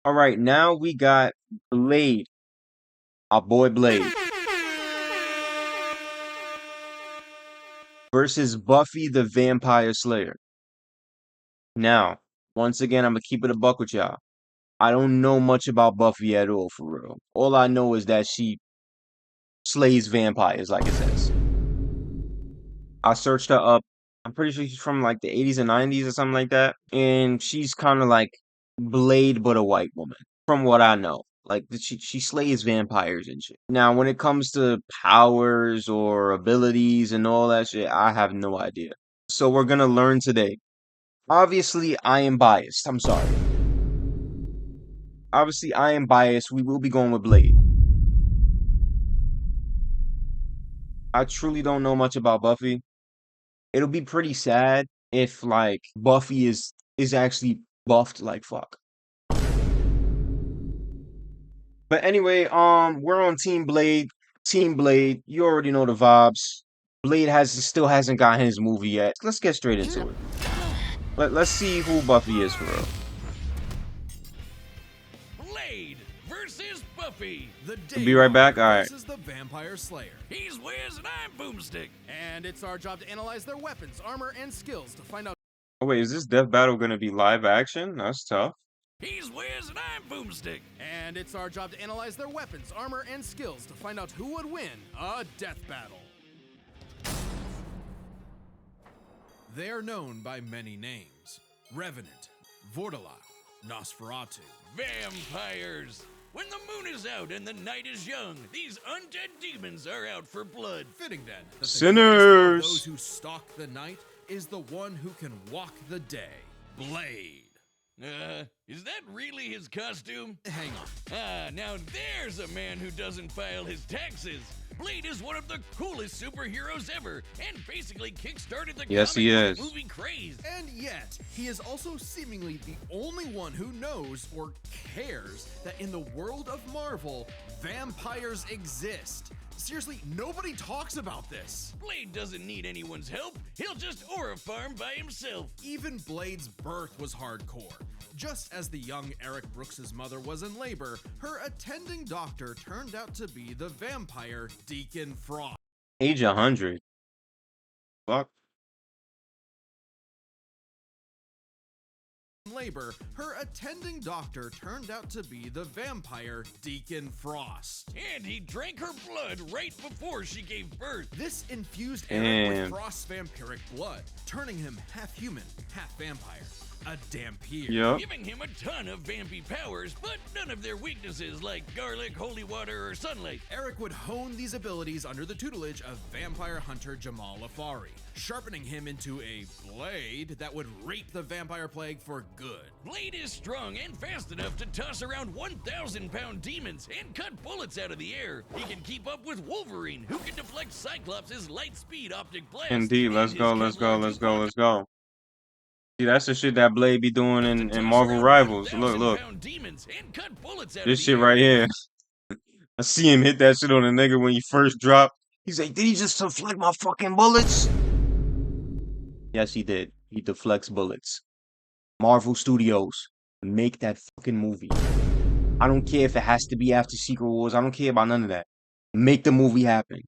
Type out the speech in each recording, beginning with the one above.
All right, now we got Blade, our boy Blade, versus Buffy the Vampire Slayer. Now, once again, I'm gonna keep it a buck with y'all. I don't know much about Buffy at all, for real. All I know is that she slays vampires, like it says. I searched her up. I'm pretty sure she's from like the 80s and 90s or something like that. And she's kind of like Blade, but a white woman, from what I know. Like she slays vampires and shit. Now, when it comes to powers or abilities and all that shit, I have no idea. So we're gonna learn today. Obviously, I am biased. I'm sorry. Obviously, I am biased. We will be going with Blade. I truly don't know much about Buffy. It'll be pretty sad if like Buffy is actually buffed like fuck. But anyway, we're on Team Blade. Team Blade, you already know the vibes. Blade still hasn't gotten his movie yet. Let's get straight into it. Let's see who Buffy is for real. Blade versus Buffy. The We'll be right back. All right. This is the Vampire Slayer. He's Wiz and I'm Boomstick. And it's our job to analyze their weapons, armor, and skills to find out. Oh wait, is this Death Battle gonna be live action? That's tough. He's Wiz and I'm Boomstick. And it's our job to analyze their weapons, armor, and skills to find out who would win a death battle. They are known by many names: Revenant, Vortalok, Nosferatu. Vampires. When the moon is out and the night is young, these undead demons are out for blood. Fitting then that the Sinners. greatest of those who stalk the night is the one who can walk the day, Blade. Is that really his costume? Hang on. Now there's a man who doesn't file his taxes. Blade is one of the coolest superheroes ever, and basically kickstarted the Yes, he comic book is. movie craze. And yet, he is also seemingly the only one who knows or cares that in the world of Marvel, vampires exist. Seriously, nobody talks about this. Blade doesn't need anyone's help. He'll just aura farm by himself. Even Blade's birth was hardcore. Just as the young Eric Brooks' mother was in labor, her attending doctor turned out to be the vampire Deacon Frost. Age 100. Fuck. Labor, her attending doctor turned out to be the vampire Deacon Frost. And he drank her blood right before she gave birth. This infused Eric with Damn. Frost's vampiric blood, turning him half human, half vampire. A Dampier. Yup. Giving him a ton of vampy powers, but none of their weaknesses like garlic, holy water, or sunlight. Eric would hone these abilities under the tutelage of vampire hunter Jamal Afari, sharpening him into a blade that would rape the vampire plague for good. Blade is strong and fast enough to toss around 1,000-pound demons and cut bullets out of the air. He can keep up with Wolverine, who can deflect Cyclops' light speed optic blast. Indeed. and Let's his go. Let's go. Kevlar Let's go. DuPont Let's go. See, that's the shit that Blade be doing in Marvel Rivals. Look, look. This shit right here. I see him hit that shit on a nigga when he first dropped. He's like, did he just deflect my fucking bullets? Yes, he did. He deflects bullets. Marvel Studios, make that fucking movie. I don't care if it has to be after Secret Wars. I don't care about none of that. Make the movie happen.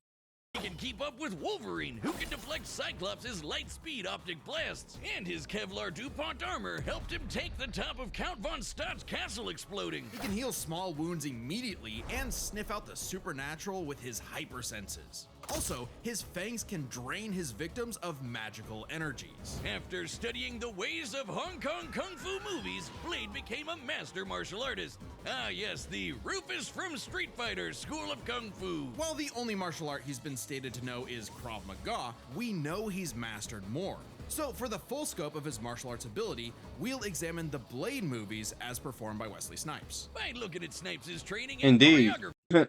He can keep up with Wolverine, who can deflect Cyclops' light speed optic blasts. And his Kevlar DuPont armor helped him take the top of Count Von Stott's castle exploding. He can heal small wounds immediately and sniff out the supernatural with his hypersenses. Also, his fangs can drain his victims of magical energies. After studying the ways of Hong Kong Kung Fu movies, Blade became a master martial artist. Ah yes, the Rufus from Street Fighter School of Kung Fu. While the only martial art he's been stated to know is Krav Maga, we know he's mastered more. So for the full scope of his martial arts ability, we'll examine the Blade movies as performed by Wesley Snipes. By looking at Snipes' training and Indeed. choreography.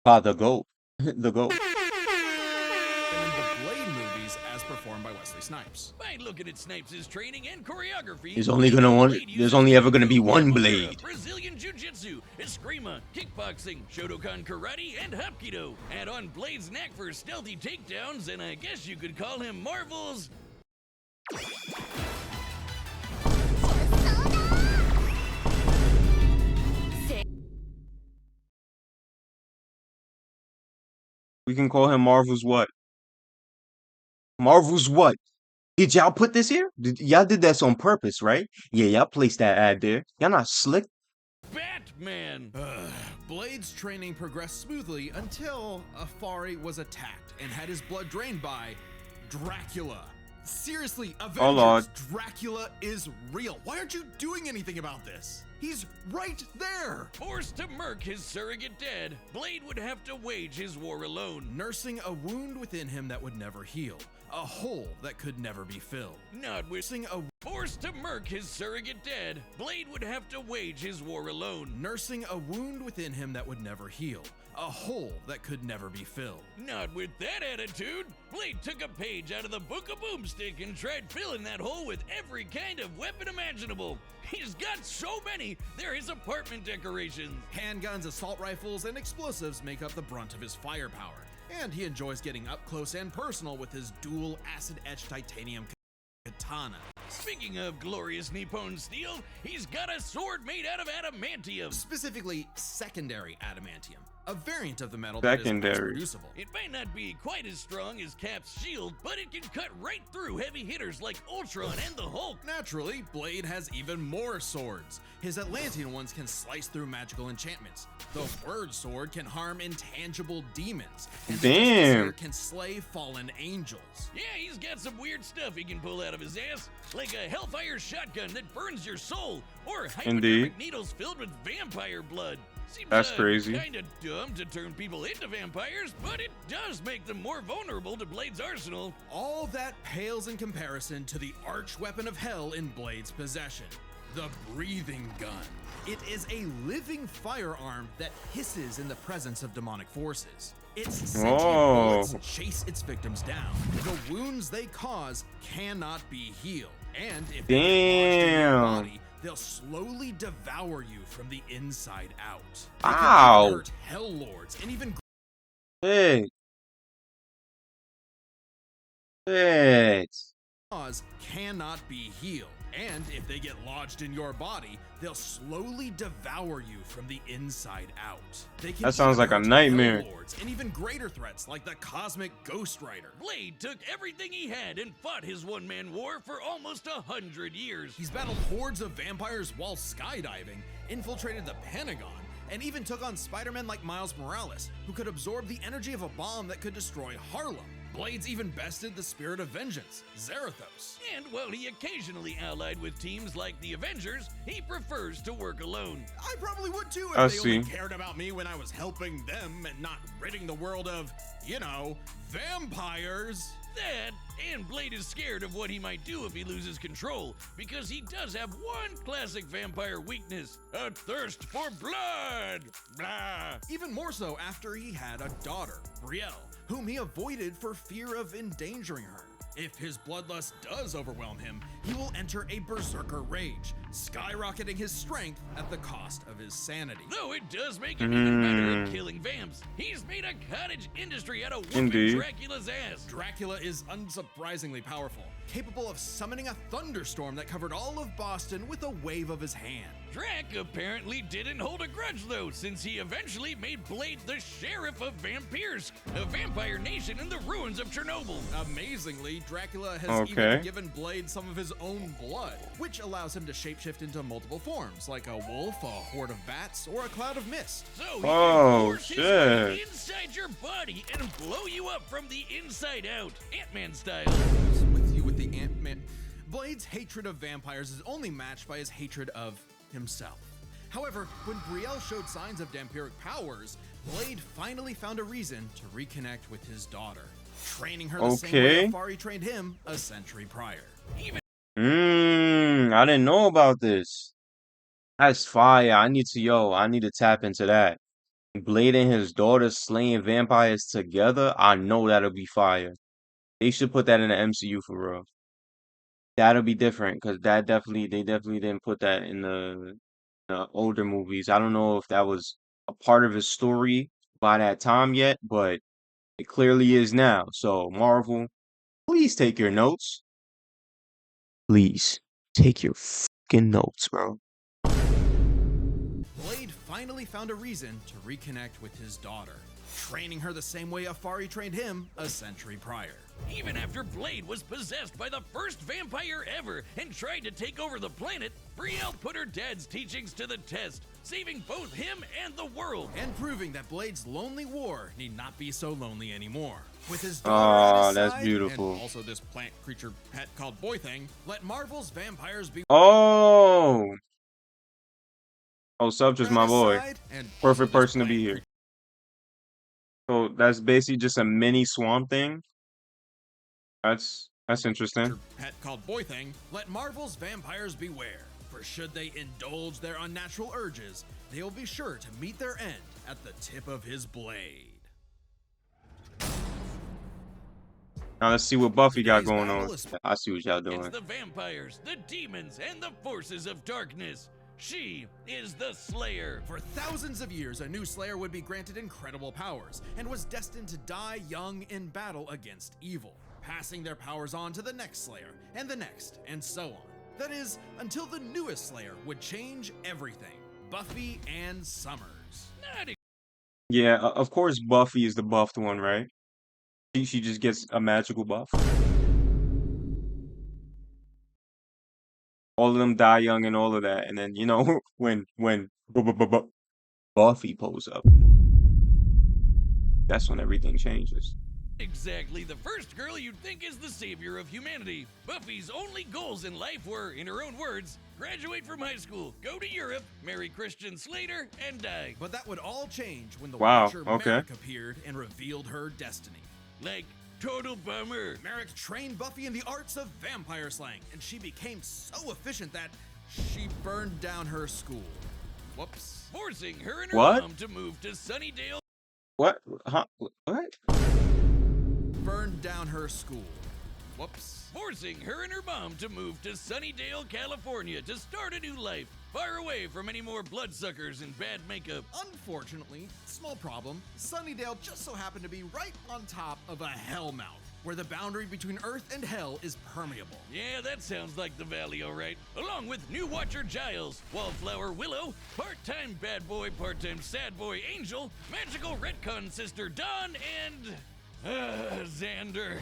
The GOAT. The GOAT. And the Blade movies as performed by Wesley Snipes. By looking at Snipes' training and choreography, There's only ever gonna be one Capoeira, Blade. Brazilian Jiu-Jitsu, Eskrima, kickboxing, Shotokan karate, and Hapkido. Add on Blade's knack for stealthy takedowns, and I guess you could call him Marvel's... We can call him Marvel's what? Marvel's what? Did y'all put this here? Y'all did this on purpose, right? Yeah, y'all placed that ad there. Y'all not slick. Batman! Blade's training progressed smoothly until Afari was attacked and had his blood drained by Dracula. Seriously, Oh, Lord. Avengers, Dracula is real. Why aren't you doing anything about this? He's right there! Forced to murk his surrogate dad, Blade would have to wage his war alone. Nursing a wound within him that would never heal. A hole that could never be filled. Nursing a Forced to murk his surrogate dad, Blade would have to wage his war alone. Nursing a wound within him that would never heal. A hole that could never be filled. Not with that attitude. Blade took a page out of the Book of Boomstick and tried filling that hole with every kind of weapon imaginable. He's got so many, they're his apartment decorations. Handguns, assault rifles, and explosives make up the brunt of his firepower. And he enjoys getting up close and personal with his dual acid-etched titanium katana. Speaking of glorious Nippon steel, he's got a sword made out of adamantium. Specifically, secondary adamantium. A variant of the metal that is Secondary. mass-producible. It might not be quite as strong as Cap's shield, but it can cut right through heavy hitters like Ultron and the Hulk. Naturally, Blade has even more swords. His Atlantean ones can slice through magical enchantments. The Word Sword can harm intangible demons. And the Damn. Justice Sword can slay fallen angels. Yeah, he's got some weird stuff he can pull out of his ass, like a Hellfire shotgun that burns your soul, or hypodermic needles filled with vampire blood. Seems That's crazy. Kinda dumb to turn people into vampires, but it does make them more vulnerable to Blade's arsenal. All that pales in comparison to the arch weapon of hell in Blade's possession, the breathing gun. It is a living firearm that hisses in the presence of demonic forces. Its sentient bullets chase its victims down. The wounds they cause cannot be healed. And if they get lodged in your body, they'll slowly devour you from the inside out. They can Ow. hurt hell lords and even Hey. Hey. cause cannot be healed. And if they get lodged in your body, they'll slowly devour you from the inside out. They can That sounds like a hurt nightmare. hell lords and even greater threats like the cosmic Ghost Rider. Blade took everything he had and fought his one-man war for almost 100 years. He's battled hordes of vampires while skydiving, infiltrated the Pentagon, and even took on Spider-Man like Miles Morales, who could absorb the energy of a bomb that could destroy Harlem. Blade's even bested the spirit of vengeance, Zarathos. And while he occasionally allied with teams like the Avengers, he prefers to work alone. I probably would too if I they see. only cared about me when I was helping them and not ridding the world of, you know, vampires. That, and Blade is scared of what he might do if he loses control, because he does have one classic vampire weakness, a thirst for blood. Blah. Even more so after he had a daughter, Brielle, whom he avoided for fear of endangering her. If his bloodlust does overwhelm him, he will enter a berserker rage, skyrocketing his strength at the cost of his sanity. Though it does make him even better at killing vamps, he's made a cottage industry out of whooping Indeed. Dracula's ass. Dracula is unsurprisingly powerful, capable of summoning a thunderstorm that covered all of Boston with a wave of his hand. Drac apparently didn't hold a grudge though, since he eventually made Blade the sheriff of Vampirsk, a vampire nation in the ruins of Chernobyl. Amazingly, Dracula has even given Blade some of his own blood, which allows him to shapeshift into multiple forms, like a wolf, a horde of bats, or a cloud of mist. So he Oh, can force his way shit. inside your body and blow you up from the inside out, Ant-Man style. With you with the Ant-Man. Blade's hatred of vampires is only matched by his hatred of himself. However, when Brielle showed signs of vampiric powers, Blade finally found a reason to reconnect with his daughter, training her the same way Afari trained him a century prior. I didn't know about this. That's fire. I need to tap into that. Blade and his daughter slaying vampires together. I know that'll be fire. They should put that in the MCU for real. That'll be different because they definitely didn't put that in the older movies. I don't know if that was a part of his story by that time yet, but it clearly is now. So Marvel, please take your notes. Please take your fucking notes, bro. Blade finally found a reason to reconnect with his daughter, training her the same way Afari trained him a century prior. Even after Blade was possessed by the first vampire ever and tried to take over the planet, Brielle put her dad's teachings to the test, saving both him and the world. And proving that Blade's lonely war need not be so lonely anymore. With his daughter at his that's side, beautiful. and also this plant creature pet called Boy Thing, let Marvel's vampires be Oh, Sub's at my his boy. side, and also Perfect this person to plant be here. creature So that's basically just a mini Swamp Thing. That's interesting. pet called Boy Thing, let Marvel's vampires beware. For should they indulge their unnatural urges, they will be sure to meet their end at the tip of his blade. Now let's see what Buffy got Today's going battle on. is- I see what y'all It's doing. the vampires, the demons, and the forces of darkness. She is the Slayer. For thousands of years, a new Slayer would be granted incredible powers and was destined to die young in battle against evil, passing their powers on to the next Slayer, and the next, and so on. That is, until the newest Slayer would change everything. Buffy and Summers. Not Yeah, of course Buffy is the buffed one, right? She just gets a magical buff. All of them die young and all of that, and then when Buffy pulls up, that's when everything changes. exactly the first girl you'd think is the savior of humanity. Buffy's only goals in life were, in her own words, graduate from high school, go to Europe, marry Christian Slater, and die. But that would all change when the Wow, Watcher okay. Merrick appeared and revealed her destiny. Like, total bummer. Merrick trained Buffy in the arts of vampire slaying, and she became so efficient that she burned down her school. Whoops. Forcing her and her What? mom to move to Sunnydale. What? Huh? What? Burned down her school. Whoops. Forcing her and her mom to move to Sunnydale, California to start a new life, far away from any more bloodsuckers and bad makeup. Unfortunately, small problem, Sunnydale just so happened to be right on top of a hellmouth, where the boundary between Earth and Hell is permeable. Yeah, that sounds like the Valley, alright. Along with new Watcher Giles, Wallflower Willow, part-time bad boy, part-time sad boy Angel, magical retcon sister Dawn, and Xander.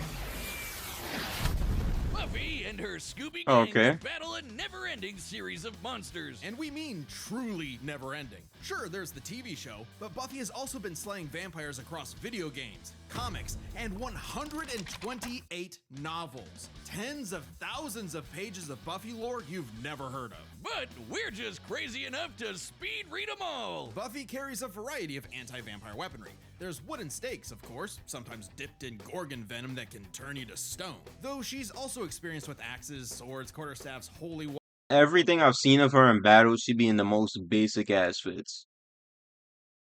Buffy and her Scooby gang Okay. will battle a never-ending series of monsters. And we mean truly never ending. Sure, there's the TV show, but Buffy has also been slaying vampires across video games, comics, and 128 novels. Tens of thousands of pages of Buffy lore you've never heard of. But we're just crazy enough to speed read them all. Buffy carries a variety of anti-vampire weaponry. There's wooden stakes, of course, sometimes dipped in gorgon venom that can turn you to stone. Though she's also experienced with axes, swords, quarterstaffs, holy water. Everything I've seen of her in battle, she be in the most basic ass fits.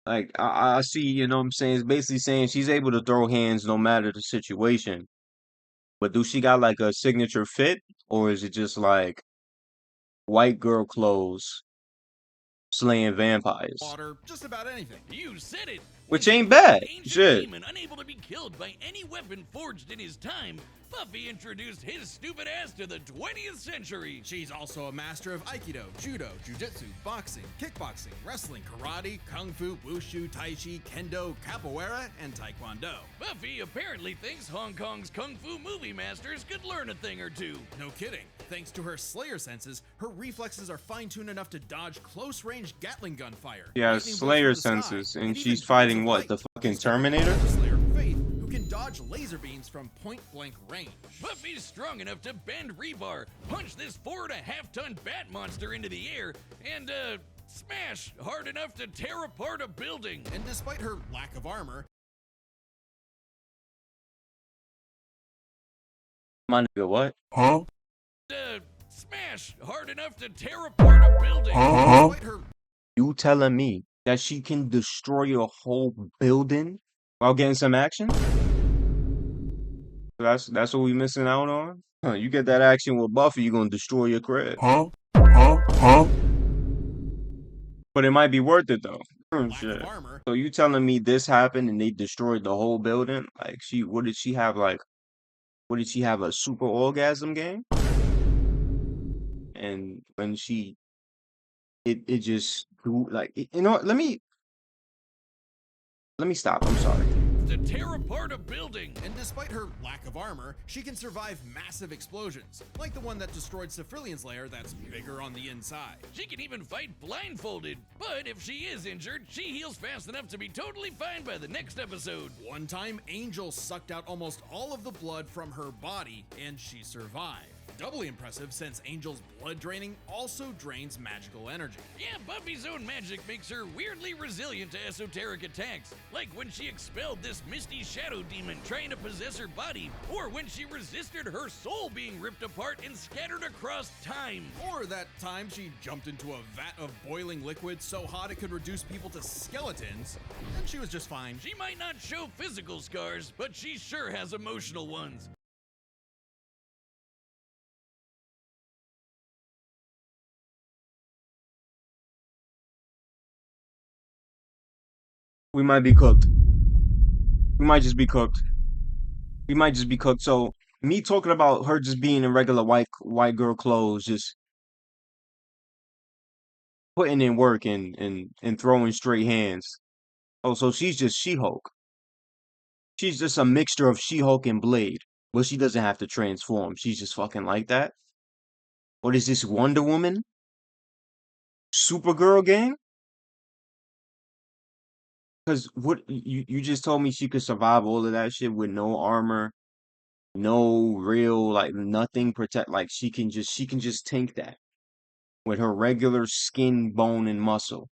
Like I see, you know what I'm saying? It's basically saying she's able to throw hands no matter the situation. But do she got like a signature fit, or is it just like white girl clothes slaying vampires? Just about anything. You said it. Which When ain't she was an bad. ancient Shit. demon unable to be killed by any weapon forged in his time, Buffy introduced his stupid ass to the 20th century. She's also a master of Aikido, Judo, Jiu-Jitsu, boxing, kickboxing, wrestling, karate, kung fu, wushu, tai chi, kendo, capoeira, and taekwondo. Buffy apparently thinks Hong Kong's kung fu movie masters could learn a thing or two. No kidding. Thanks to her Slayer senses, her reflexes are fine-tuned enough to dodge close-range Gatling gun fire. Yeah, lightning bolts Slayer from the sky, senses, and even she's bolts of fighting what, light. the fucking She's got Terminator? another Slayer, Faith, who can dodge laser beams from point-blank range. Buffy's strong enough to bend rebar, punch this 4.5-ton bat monster into the air, and, smash hard enough to tear apart a building. And despite her lack of armor, My nigga, what? Smash hard enough to tear apart a building. despite her You telling me that she can destroy a whole building while getting some action? That's what we missing out on? Huh, you get that action with Buffy, you're gonna destroy your crib. But it might be worth it though. lack Shit. of armor, So you telling me this happened and they destroyed the whole building? Like what did she have like? What did she have, a super orgasm game? And when it just grew like you know what, let me Let me stop. I'm sorry. To tear apart a building. And despite her lack of armor, she can survive massive explosions, like the one that destroyed Cephrilion's lair that's bigger on the inside. She can even fight blindfolded, but if she is injured, she heals fast enough to be totally fine by the next episode. One time, Angel sucked out almost all of the blood from her body, and she survived. Doubly impressive since Angel's blood draining also drains magical energy. Yeah, Buffy's own magic makes her weirdly resilient to esoteric attacks, like when she expelled this misty shadow demon trying to possess her body, or when she resisted her soul being ripped apart and scattered across time. Or that time she jumped into a vat of boiling liquid so hot it could reduce people to skeletons, and she was just fine. She might not show physical scars, but she sure has emotional ones. We might be cooked. We might just be cooked. We might just be cooked. So me talking about her just being in regular white girl clothes, just putting in work and throwing straight hands. Oh, so she's just She-Hulk. She's just a mixture of She-Hulk and Blade. But she doesn't have to transform. She's just fucking like that. What is this, Wonder Woman? Supergirl gang? Because what you just told me she could survive all of that shit with no armor, no real like nothing protect, like she can just tank that with her regular skin, bone, and muscle.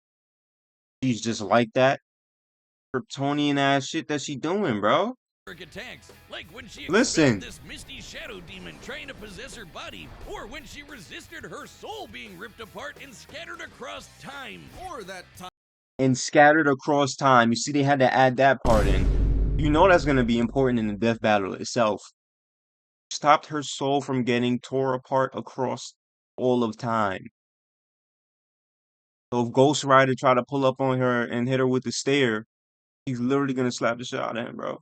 She's just like that. Kryptonian ass shit that she doing, bro. Attacks, like when she expelled Listen. this misty shadow demon trying to possess her body, or when she resisted her soul being ripped apart and scattered across time. Or that time And scattered across time. You see, they had to add that part in. You know that's gonna be important in the death battle itself. Stopped her soul from getting tore apart across all of time. So if Ghost Rider try to pull up on her and hit her with the stare, he's literally gonna slap the shit out of him, bro.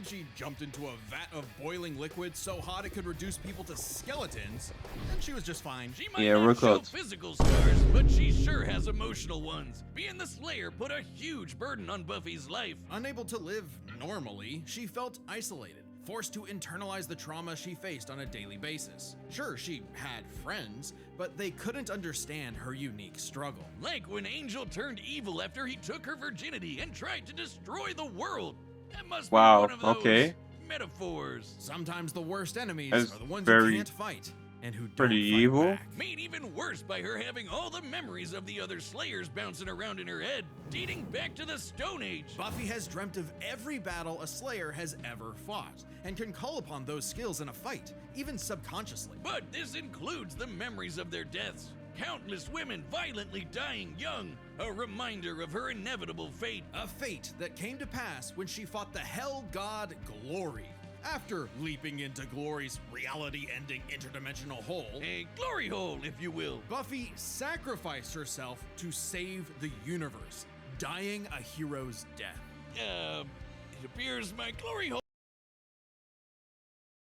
she jumped into a vat of boiling liquid so hot it could reduce people to skeletons, and she was just fine. She might Yeah, not we're show cooked. physical scars, but she sure has emotional ones. Being the Slayer put a huge burden on Buffy's life. Unable to live normally, she felt isolated, forced to internalize the trauma she faced on a daily basis. Sure, she had friends, but they couldn't understand her unique struggle. Like when Angel turned evil after he took her virginity and tried to destroy the world. That must Wow, be one of those okay. metaphors. Sometimes the worst enemies That's are the ones very- who can't fight and who don't pretty fight evil. back. Made even worse by her having all the memories of the other Slayers bouncing around in her head, dating back to the Stone Age. Buffy has dreamt of every battle a Slayer has ever fought, and can call upon those skills in a fight, even subconsciously. But this includes the memories of their deaths. Countless women violently dying young, a reminder of her inevitable fate. A fate that came to pass when she fought the Hell God Glory. After leaping into Glory's reality-ending interdimensional hole, A glory hole, if you will. Buffy sacrificed herself to save the universe, dying a hero's death. It appears my glory hole.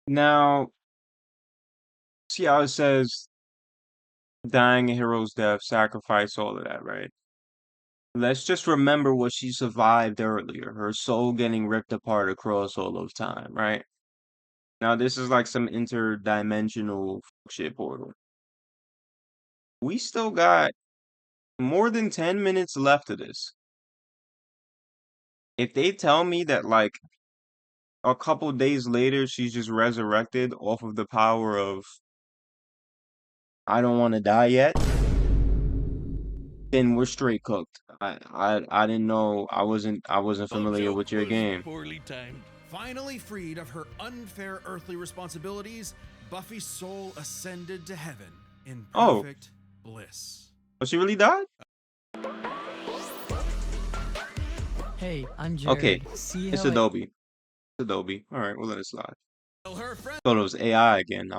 Now, see how it says dying a hero's death, sacrifice, all of that, right? Let's just remember what she survived earlier, her soul getting ripped apart across all of time, right? Now, this is like some interdimensional shit portal. We still got more than 10 minutes left of this. If they tell me that, like, a couple days later, she's just resurrected off of the power of I don't want to die yet, then we're straight cooked. I didn't know. I wasn't familiar joke with your was game. Poorly timed. Finally freed of her unfair earthly responsibilities, Buffy's soul ascended to heaven in Oh. perfect bliss. But she really died? Hey, I'm Jared. Okay, See it's how Adobe. It's Adobe. All right, we'll let it slide. Tell her friend Thought it was AI again.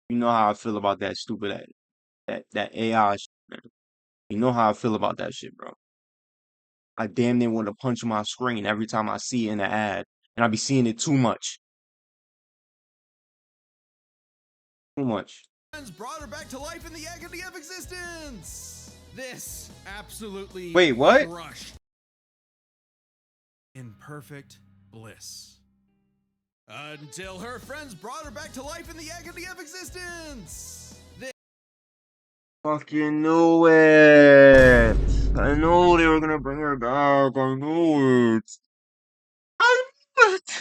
You know how I feel about that stupid that AI shit, man. You know how I feel about that shit, bro. I damn near want to punch my screen every time I see it in an ad, and I be seeing it too much. Too much. friends brought her back to life in the agony of existence. This absolutely Wait, what? crushed in perfect bliss. Until her friends brought her back to life in the agony of existence. Fucking knew it. I knew they were gonna bring her back. I knew it. I knew it.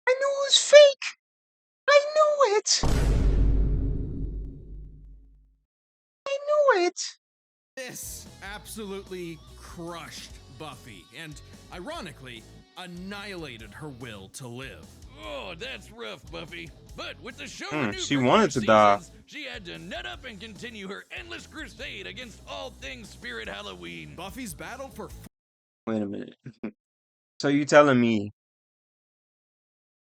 I knew it was fake. I knew it. I knew it. This absolutely crushed Buffy and, ironically, annihilated her will to live. Oh, that's rough, Buffy. But with the show renewed She for wanted more to die. seasons, she had to nut up and continue her endless crusade against all things Spirit Halloween. Buffy's battle for Wait a minute. So you telling me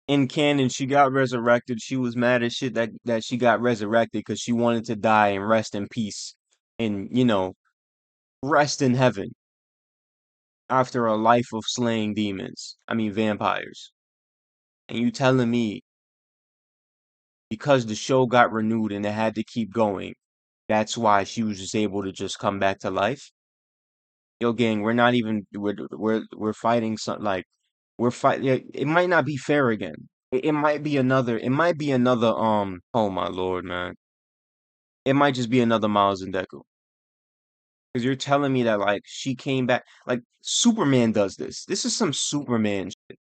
in canon she got resurrected? She was mad as shit that she got resurrected because she wanted to die and rest in peace and rest in heaven after a life of slaying demons. I mean vampires. And you telling me because the show got renewed and it had to keep going, that's why she was just able to just come back to life? Yo, gang, we're not even we're fighting something like we're fight. Yeah, it might not be fair again. It might be another. It might be another. Oh my lord, man. It might just be another Miles and Deku. Because you're telling me that like she came back. Like Superman does this. This is some Superman shit.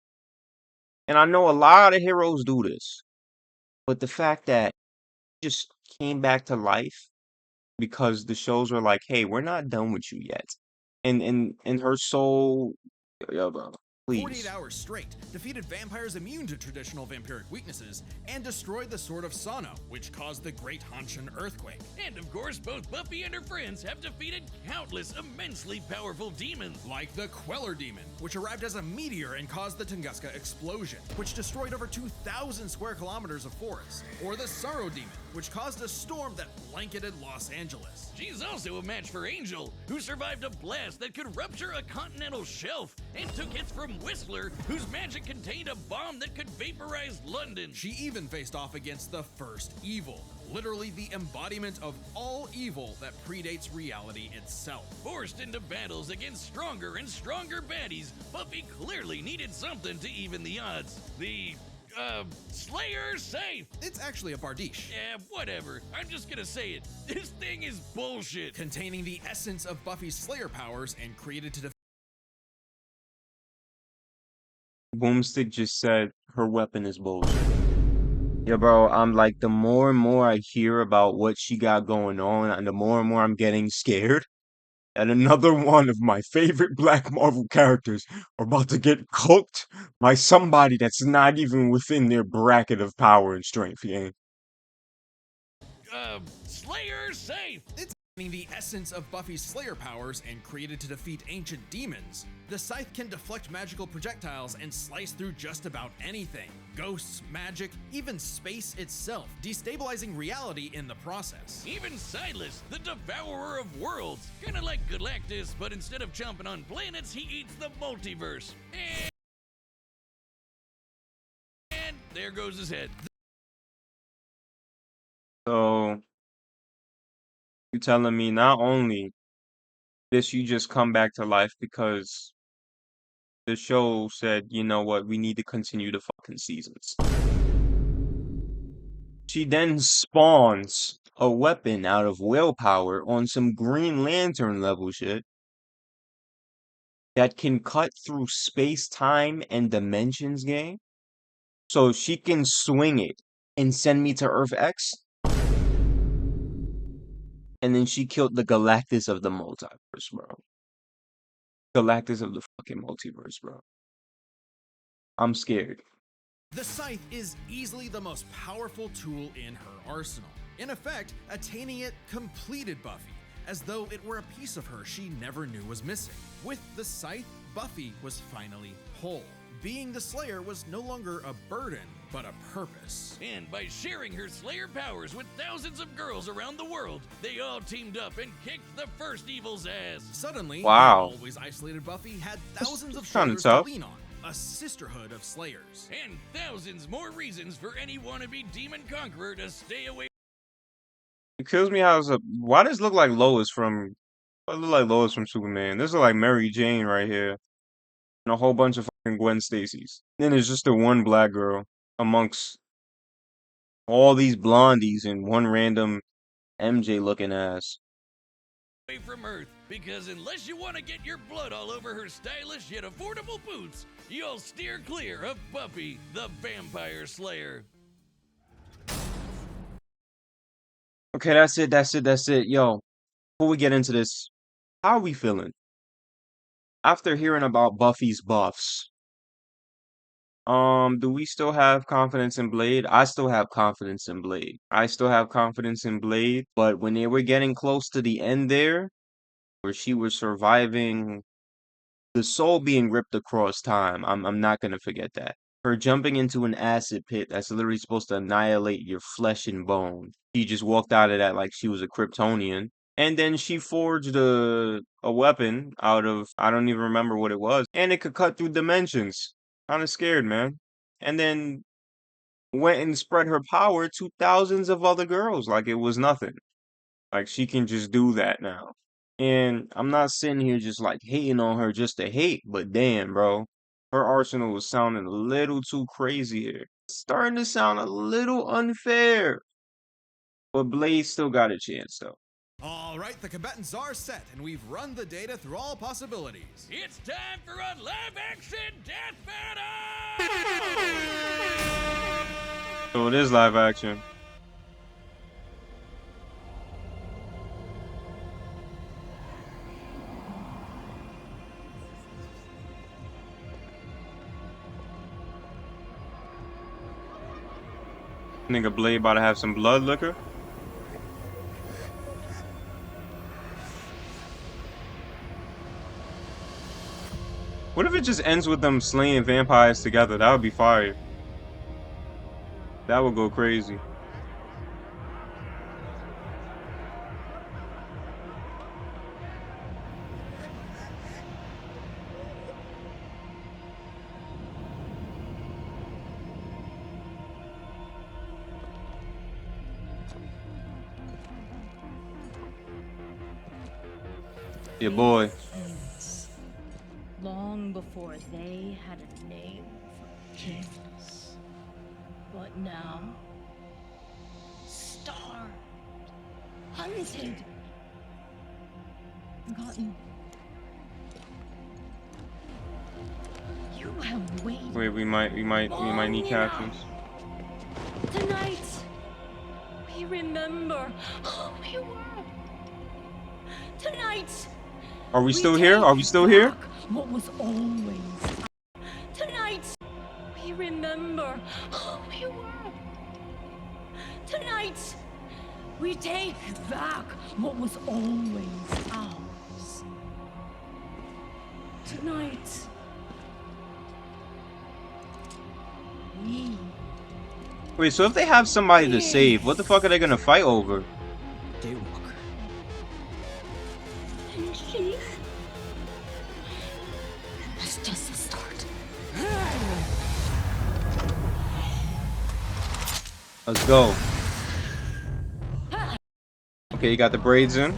And I know a lot of heroes do this. But the fact that she just came back to life because the shows were like, hey, we're not done with you yet. And her soul, yo, bro, 48 please. hours straight, defeated vampires immune to traditional vampiric weaknesses, and destroyed the Sword of Sano, which caused the Great Hanshin earthquake. And of course, both Buffy and her friends have defeated countless immensely powerful demons. Like the Queller Demon, which arrived as a meteor and caused the Tunguska explosion, which destroyed over 2,000 square kilometers of forest. Or the Sorrow Demon, which caused a storm that blanketed Los Angeles. She's also a match for Angel, who survived a blast that could rupture a continental shelf and took hits from Whistler, whose magic contained a bomb that could vaporize London. She even faced off against the First Evil, literally the embodiment of all evil that predates reality itself. Forced into battles against stronger and stronger baddies, Buffy clearly needed something to even the odds. The Slayer safe. It's actually a Bardiche. Yeah, whatever. I'm just gonna say it. This thing is bullshit. Containing the essence of Buffy's Slayer powers and created to defeat Boomstick just said her weapon is bullshit. Yeah, bro, I'm like, the more and more I hear about what she got going on, and the more and more I'm getting scared that another one of my favorite Black Marvel characters are about to get cooked by somebody that's not even within their bracket of power and strength, yeah. Slayer safe. It's the essence of Buffy's Slayer powers and created to defeat ancient demons. The scythe can deflect magical projectiles and slice through just about anything. Ghosts, magic, even space itself, destabilizing reality in the process. Even Silas, the devourer of worlds. Kinda like Galactus, but instead of chomping on planets, he eats the multiverse. And there goes his head. So, you telling me not only did she just come back to life because the show said, you know what, we need to continue the fucking seasons. She then spawns a weapon out of willpower on some Green Lantern level shit that can cut through space-time and dimensions, gang. So she can swing it and send me to Earth X. And then she killed the Galactus of the multiverse, bro. Galactus of the fucking multiverse, bro. I'm scared. The scythe is easily the most powerful tool in her arsenal. In effect, attaining it completed Buffy, as though it were a piece of her she never knew was missing. With the scythe, Buffy was finally whole. Being the Slayer was no longer a burden, but a purpose. And by sharing her Slayer powers with thousands of girls around the world, they all teamed up and kicked the first evil's ass. Suddenly, Wow. the always isolated Buffy had thousands of kinda shoulders to tough. lean on. A sisterhood of Slayers. And thousands more reasons for any wannabe demon conqueror to stay away. It kills me how it's a. Why does it look like Lois from? Why does it look like Lois from Superman? This is like Mary Jane right here. and a whole bunch of fucking Gwen Stacy's. Then there's just the one black girl amongst all these blondies and one random MJ looking ass. Away from Earth, because unless you want to get your blood all over her stylish yet affordable boots, you'll steer clear of Buffy the Vampire Slayer. Okay, that's it. Yo, before we get into this, how are we feeling? After hearing about Buffy's buffs, do we still have confidence in Blade? I still have confidence in Blade. I still have confidence in Blade, but when they were getting close to the end there, where she was surviving the soul being ripped across time, I'm not gonna forget that. Her jumping into an acid pit that's literally supposed to annihilate your flesh and bone. She just walked out of that like she was a Kryptonian. And then she forged a weapon out of, I don't even remember what it was, and it could cut through dimensions. Kinda scared, man. And then went and spread her power to thousands of other girls like it was nothing. Like she can just do that now. And I'm not sitting here just like hating on her just to hate, but damn, bro. Her arsenal was sounding a little too crazy here. It's starting to sound a little unfair. But Blade still got a chance, though. All right, the combatants are set, and we've run the data through all possibilities. It's time for a live-action death battle! So it is live action. Nigga Blade about to have some blood liquor. What if it just ends with them slaying vampires together? That would be fire. That would go crazy. Your boy. Kings, long before they had a name for kings. But now, starved, hunted, forgotten. You have waited. Wait, we might need captions. Tonight, we remember who we were. Tonight, Are we still here? Are we still here? what was always. Tonight, we remember who we were. Tonight, we take back what was always ours. Tonight, we. Wait, so if they have somebody to save, what the fuck are they gonna fight over? Daywalker. And she. That's just the start. Let's go. Okay, you got the braids in.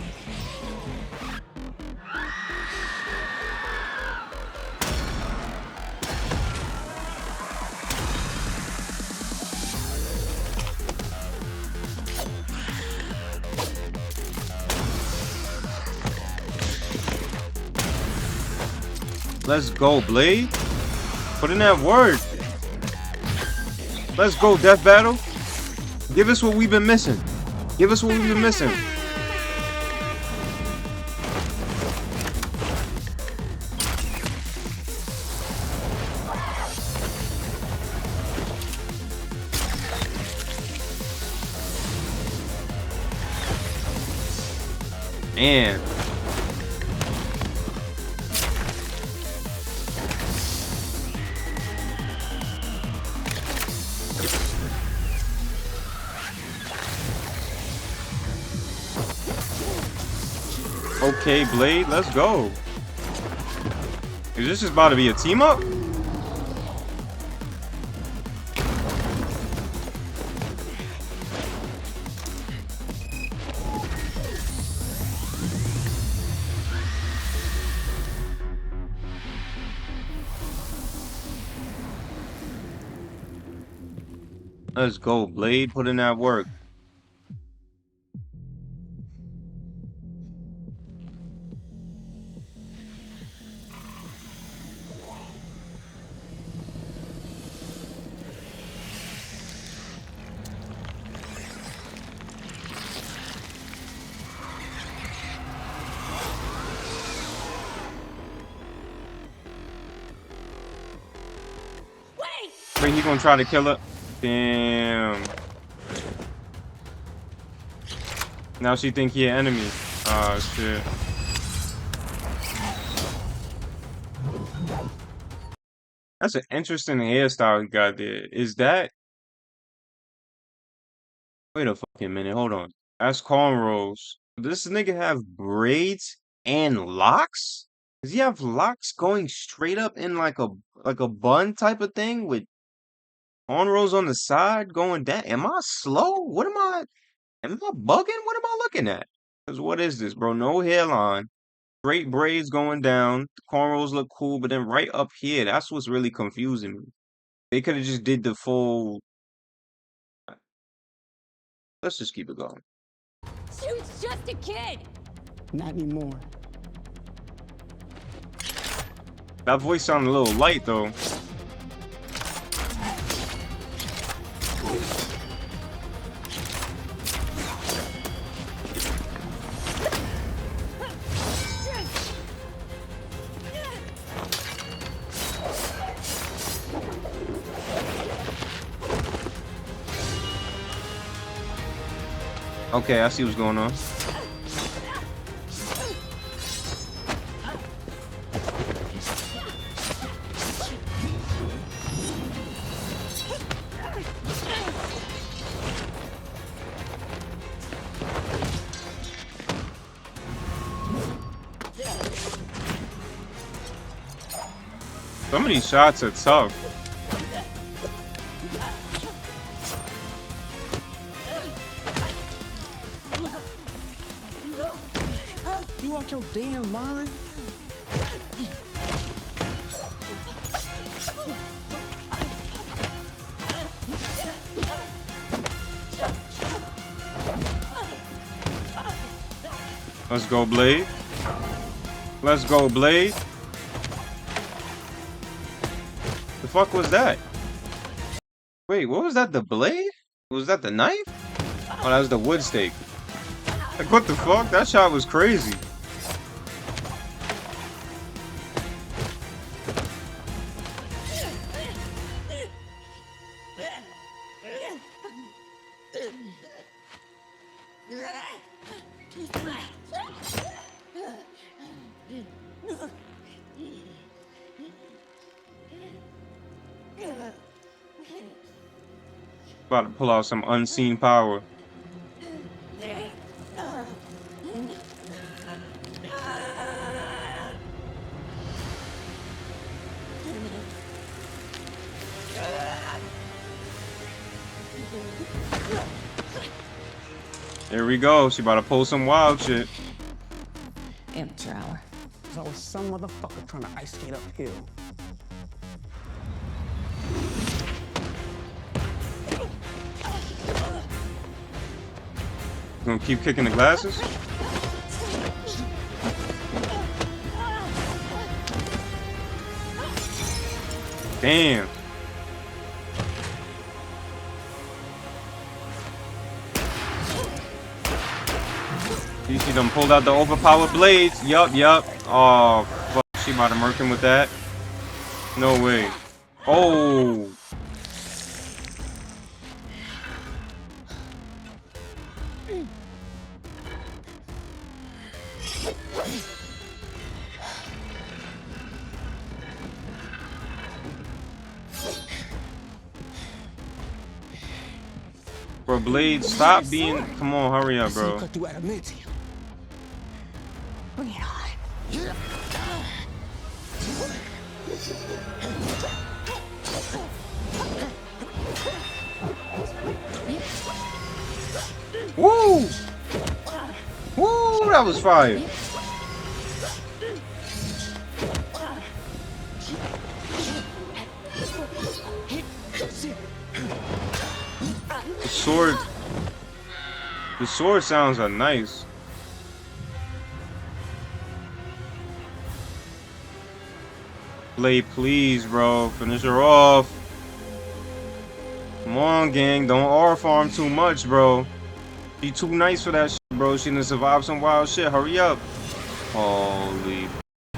Let's go, Blade. Put in that word. Let's go, DeathBattle. Give us what we've been missing. Give us what we've been missing. And okay, Blade, let's go. Is this just about to be a team up? Let's go, Blade. Put in that work. Wait, he gonna try to kill her? Damn. Now she think he an enemy. Oh shit. That's an interesting hairstyle he got there. Is that? Wait a fucking minute. Hold on. That's cornrows. Does this nigga have braids and locks? Does he have locks going straight up in like a bun type of thing with cornrows on the side going down? Am I slow? What am I? Am I bugging? What am I looking at? Cause what is this, bro? No hairline. Straight braids going down. The cornrows look cool, but then right up here, that's what's really confusing me. They could have just did the full. Let's just keep it going. Dude's just a kid. Not anymore. That voice sounded a little light though. Okay, I see what's going on. Some of these shots are tough. You out your damn mind? Let's go, Blade. Let's go, Blade. The fuck was that? Wait, what was that? The blade? Was that the knife? Oh, that was the wood stake. Like, what the fuck? That shot was crazy. About to pull out some unseen power. There we go. She about to pull some wild shit. Amateur hour. There's always some motherfucker trying to ice skate uphill. Gonna keep kicking the glasses? Damn. She done pulled out the overpowered blades. Yup. Oh, fuck. She about to murk him with that. No way. Oh. Bro, Blade, stop being. Come on, hurry up, bro. Cut through adamantium. Bring it on. Woo! Woo! That was fire. sword sounds are nice. Blade, please, bro. Finish her off. Come on, gang. Don't R-farm too much, bro. She too nice for that shit, bro. She done survive some wild shit. Hurry up. Holy.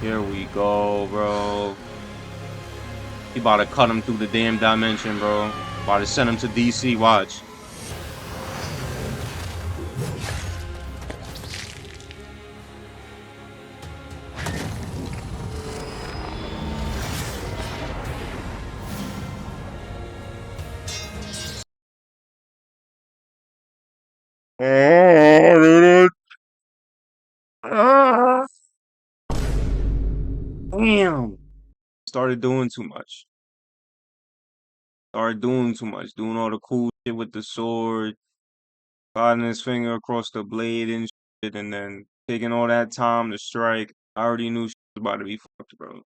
Here we go, bro. He about to cut him through the damn dimension, bro. About to send him to DC. Watch. Damn. Started doing too much. Doing all the cool shit with the sword, sliding his finger across the blade and shit, and then taking all that time to strike. I already knew shit was about to be fucked, bro.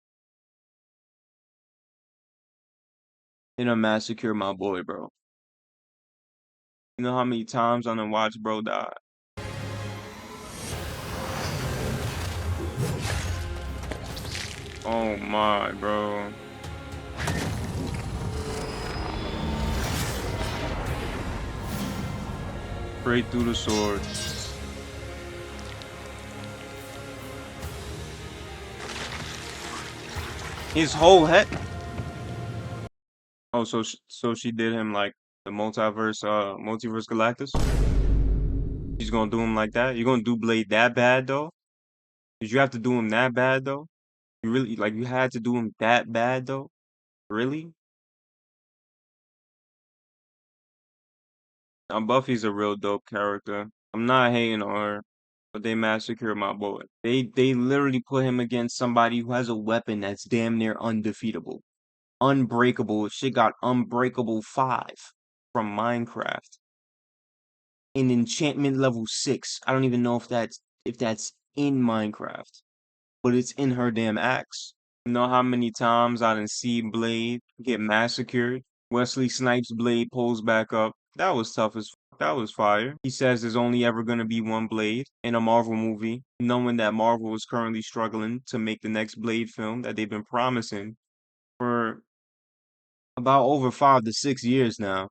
They done massacre my boy, bro. You know how many times I done watched bro die? Oh my, bro. Straight through the sword. His whole head. Oh, so she did him like the multiverse Galactus. She's gonna do him like that. You're gonna do Blade that bad though? Did you have to do him that bad though? You really like you had to do him that bad though? Really? Now Buffy's a real dope character. I'm not hating on her, but they massacred my boy. They literally put him against somebody who has a weapon that's damn near undefeatable. Unbreakable. Shit got Unbreakable 5 from Minecraft. In enchantment level 6. I don't even know if that's in Minecraft. But it's in her damn axe. You know how many times I done see Blade get massacred? Wesley Snipes' Blade pulls back up. That was tough as fuck. That was fire. He says there's only ever gonna be one Blade in a Marvel movie, knowing that Marvel is currently struggling to make the next Blade film that they've been promising for about over 5 to 6 years now.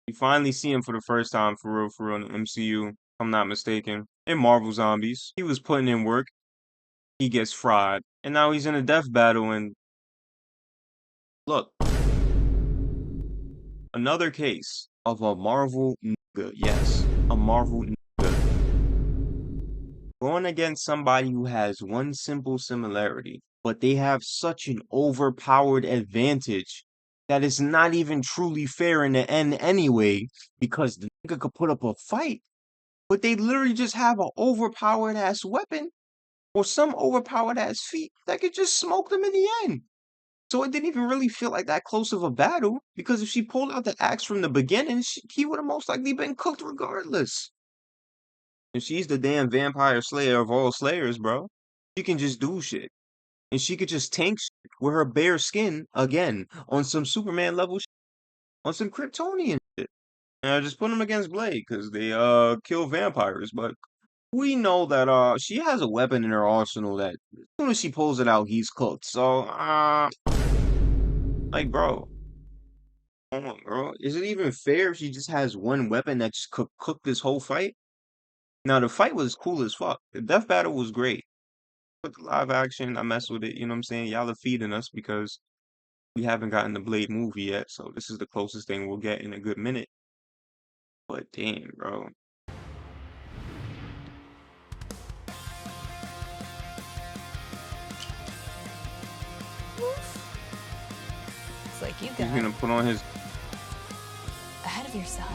You finally see him for the first time for real in the MCU, if I'm not mistaken. In Marvel Zombies. He was putting in work. He gets fried. And now he's in a death battle and look. Another case of a Marvel nigga. Yes, a Marvel nigga. Going against somebody who has one simple similarity, but they have such an overpowered advantage that it's not even truly fair in the end anyway, because the nigga could put up a fight, but they literally just have an overpowered ass weapon or some overpowered ass feat that could just smoke them in the end. So it didn't even really feel like that close of a battle, because if she pulled out the axe from the beginning, he would have most likely been cooked regardless. And she's the damn vampire slayer of all slayers, bro. She can just do shit. And she could just tank shit with her bare skin, again, on some Superman level shit, on some Kryptonian shit. And I just put them against Blade, because they, kill vampires, but we know that, she has a weapon in her arsenal that, as soon as she pulls it out, he's cooked. So, like, bro. Come on, bro. Is it even fair if she just has one weapon that just could cook this whole fight? Now, the fight was cool as fuck. The death battle was great. But the live action, I mess with it. You know what I'm saying? Y'all are feeding us because we haven't gotten the Blade movie yet. So this is the closest thing we'll get in a good minute. But damn, bro. It's like you He's got gonna put on his... ahead of yourself.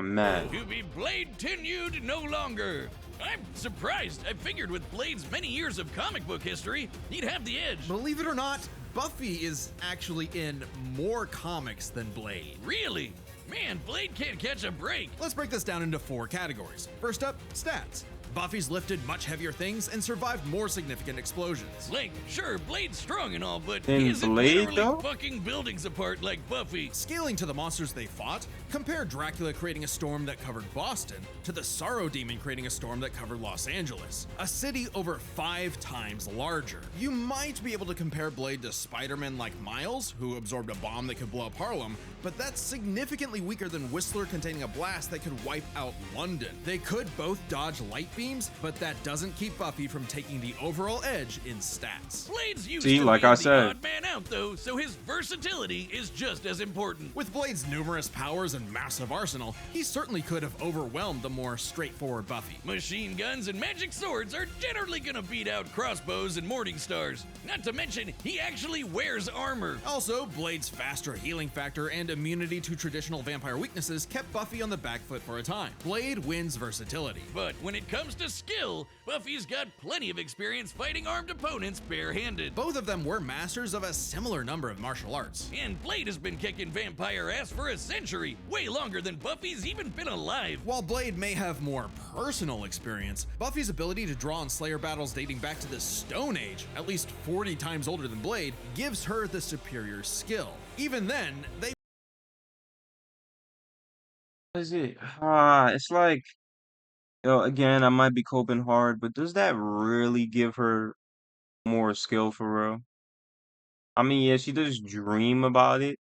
I'm mad. To be Blade-tenued no longer. I'm surprised. I figured with Blade's many years of comic book history, he'd have the edge. Believe it or not, Buffy is actually in more comics than Blade. Really? Man, Blade can't catch a break. Let's break this down into 4 categories. First up, stats. Buffy's lifted much heavier things and survived more significant explosions. Like, sure, Blade's strong and all, but And he isn't Blade, literally though? fucking buildings apart like Buffy. Scaling to the monsters they fought, compare Dracula creating a storm that covered Boston to the Sorrow Demon creating a storm that covered Los Angeles, a city over 5 times larger. You might be able to compare Blade to Spider-Man like Miles, who absorbed a bomb that could blow up Harlem, but that's significantly weaker than Whistler containing a blast that could wipe out London. They could both dodge light beams, but that doesn't keep Buffy from taking the overall edge in stats. Blade's used See, to like being I the said. odd man out, though, so his versatility is just as important. With Blade's numerous powers and massive arsenal, he certainly could have overwhelmed the more straightforward Buffy. Machine guns and magic swords are generally gonna beat out crossbows and morning stars. Not to mention, he actually wears armor. Also, Blade's faster healing factor and immunity to traditional vampire weaknesses kept Buffy on the back foot for a time. Blade wins versatility. But when it comes to skill, Buffy's got plenty of experience fighting armed opponents barehanded. Both of them were masters of a similar number of martial arts. And Blade has been kicking vampire ass for a century, way longer than Buffy's even been alive. While Blade may have more personal experience, Buffy's ability to draw on Slayer battles dating back to the Stone Age, at least 40 times older than Blade, gives her the superior skill. Even then, they What is it? It's like, yo, again, I might be coping hard, but does that really give her more skill for real? I mean, yeah, she does dream about it,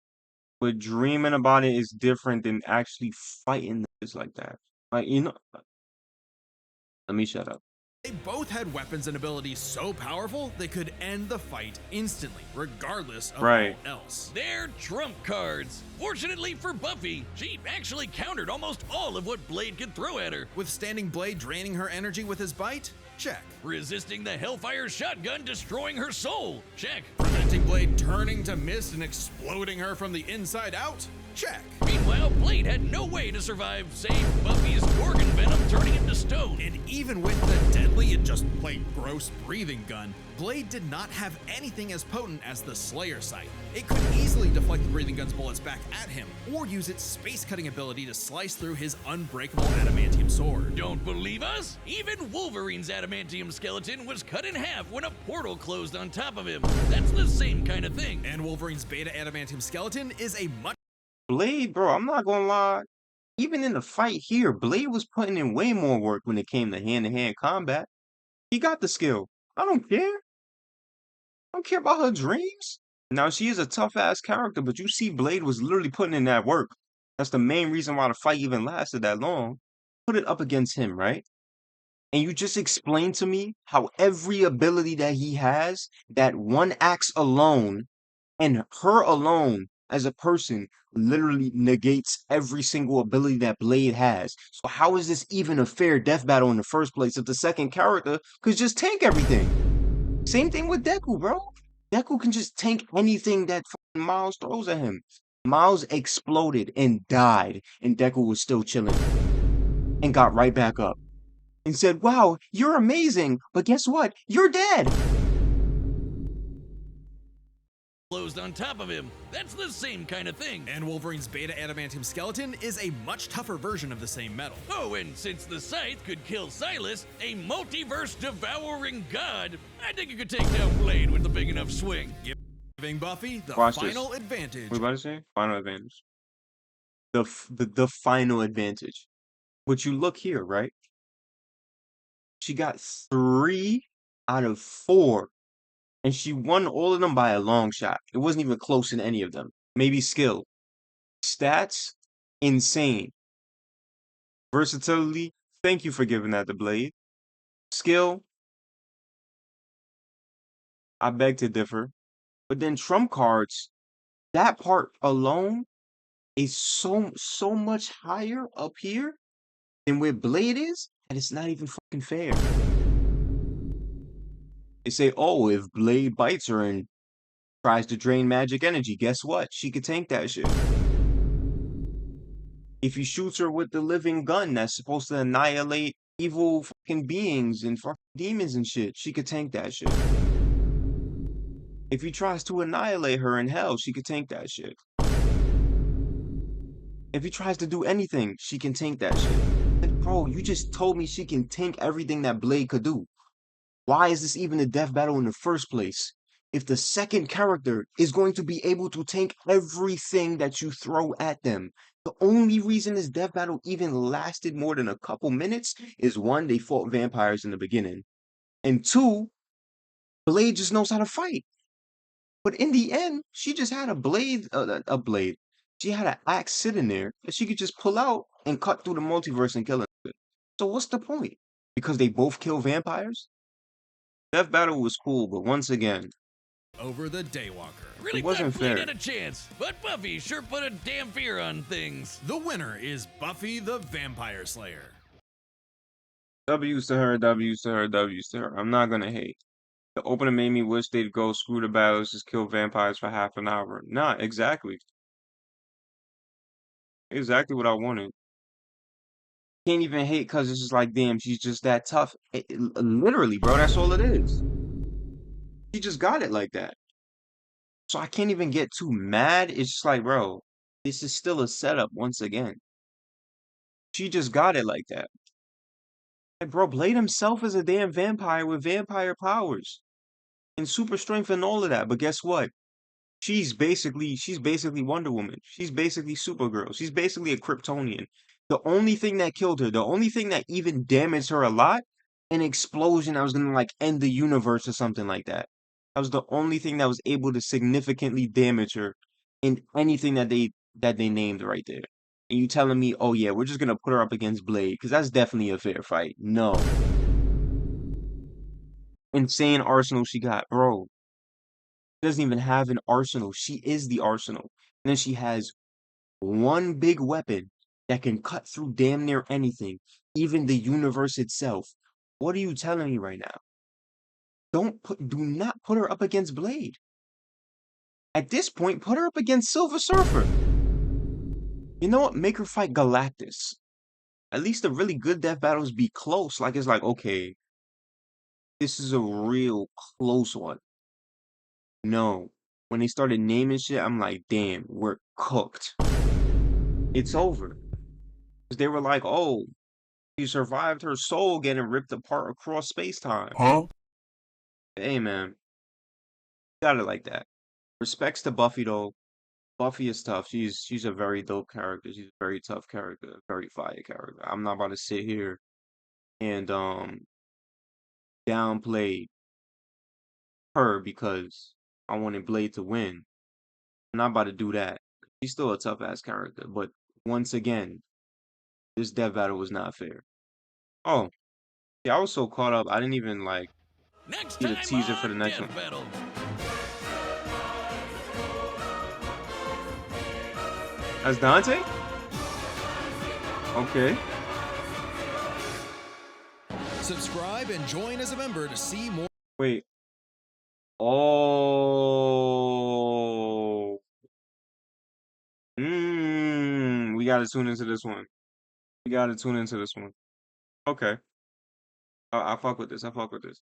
but dreaming about it is different than actually fighting this like that. Like, let me shut up. They both had weapons and abilities so powerful they could end the fight instantly, regardless of Right. all else. They're trump cards. Fortunately for Buffy, she actually countered almost all of what Blade could throw at her. Withstanding Blade draining her energy with his bite? Check. Resisting the Hellfire shotgun destroying her soul? Check. Preventing Blade turning to mist and exploding her from the inside out? Check. Meanwhile, Blade had no way to survive, save Buffy's Gorgon venom turning him to stone. And even with the deadly and just plain gross breathing gun, Blade did not have anything as potent as the Slayer Sight. It could easily deflect the breathing gun's bullets back at him, or use its space-cutting ability to slice through his unbreakable adamantium sword. Don't believe us? Even Wolverine's adamantium skeleton was cut in half when a portal closed on top of him. That's the same kind of thing. And Wolverine's beta adamantium skeleton is a much Blade, bro, I'm not gonna lie. Even in the fight here, Blade was putting in way more work when it came to hand-to-hand combat. He got the skill. I don't care. I don't care about her dreams. Now, she is a tough-ass character, but you see Blade was literally putting in that work. That's the main reason why the fight even lasted that long. Put it up against him, right? And you just explained to me how every ability that he has, that one axe alone, and her alone as a person, literally negates every single ability that Blade has. So how is this even a fair death battle in the first place if the second character could just tank everything? Same thing with Deku, bro. Deku can just tank anything that fucking Miles throws at him. Miles exploded and died, and Deku was still chilling and got right back up and said, "Wow, you're amazing, but guess what? You're dead." Closed on top of him. That's the same kind of thing. And Wolverine's beta adamantium skeleton is a much tougher version of the same metal. Oh, and since the Scythe could kill Silas, a multiverse devouring god, I think you could take down Blade with a big enough swing. Giving Buffy the Watch this. final advantage. What about to say? Final advantage. The final advantage. But you look here, right? She got 3 out of 4. And she won all of them by a long shot. It wasn't even close in any of them. Maybe skill. Stats, insane. Versatility, thank you for giving that to Blade. Skill, I beg to differ. But then trump cards, that part alone is so much higher up here than where Blade is, and it's not even fucking fair. They say, oh, if Blade bites her and tries to drain magic energy, guess what? She could tank that shit. If he shoots her with the living gun that's supposed to annihilate evil fucking beings and fucking demons and shit, she could tank that shit. If he tries to annihilate her in hell, she could tank that shit. If he tries to do anything, she can tank that shit. Like, bro, you just told me she can tank everything that Blade could do. Why is this even a death battle in the first place? If the second character is going to be able to tank everything that you throw at them, the only reason this death battle even lasted more than a couple minutes is one, they fought vampires in the beginning, and two, Blade just knows how to fight. But in the end, she just had a blade. She had an axe sitting there that she could just pull out and cut through the multiverse and kill it. So what's the point? Because they both kill vampires? Death Battle was cool, but once again, over the Daywalker. Really it wasn't thought Blade fair. had a chance, but Buffy sure put a damn fear on things. The winner is Buffy the Vampire Slayer. W's to her, W's to her, W's to her. I'm not gonna hate. The opening made me wish they'd go screw the battles, just kill vampires for half an hour. Nah, exactly. Exactly what I wanted. Can't even hate because it's just like, damn, she's just that tough. Literally, bro, that's all it is. She just got it like that. So I can't even get too mad. It's just like, bro, this is still a setup once again. She just got it like that. Like, bro, Blade himself is a damn vampire with vampire powers and super strength and all of that. But guess what? She's basically Wonder Woman. She's basically Supergirl. She's basically a Kryptonian. The only thing that killed her, the only thing that even damaged her a lot, an explosion that was gonna like end the universe or something like that. That was the only thing that was able to significantly damage her in anything that they named right there. And you telling me, oh yeah, we're just gonna put her up against Blade, because that's definitely a fair fight. No. Insane arsenal she got, bro. Doesn't even have an arsenal. She is the arsenal. And then she has one big weapon that can cut through damn near anything, even the universe itself. What are you telling me right now? Do not put her up against Blade. At this point, put her up against Silver Surfer. You know what? Make her fight Galactus. At least the really good death battles be close. Like, it's like, okay, this is a real close one. No. When they started naming shit, I'm like, damn, we're cooked. It's over. 'Cause they were like, oh, she survived her soul getting ripped apart across space-time. Huh? Hey, man. Got it like that. Respects to Buffy, though. Buffy is tough. She's a very dope character. She's a very tough character. Very fire character. I'm not about to sit here and downplay her because I wanted Blade to win. I'm not about to do that. She's still a tough ass character, but once again, this death battle was not fair. Oh, yeah, I was so caught up. I didn't even like Next see the time teaser for the on next Death one. Battle. That's Dante? Okay. Subscribe and join as a member to see more. Wait. Oh. We gotta tune into this one. We gotta tune into this one. Okay. I fuck with this. I fuck with this.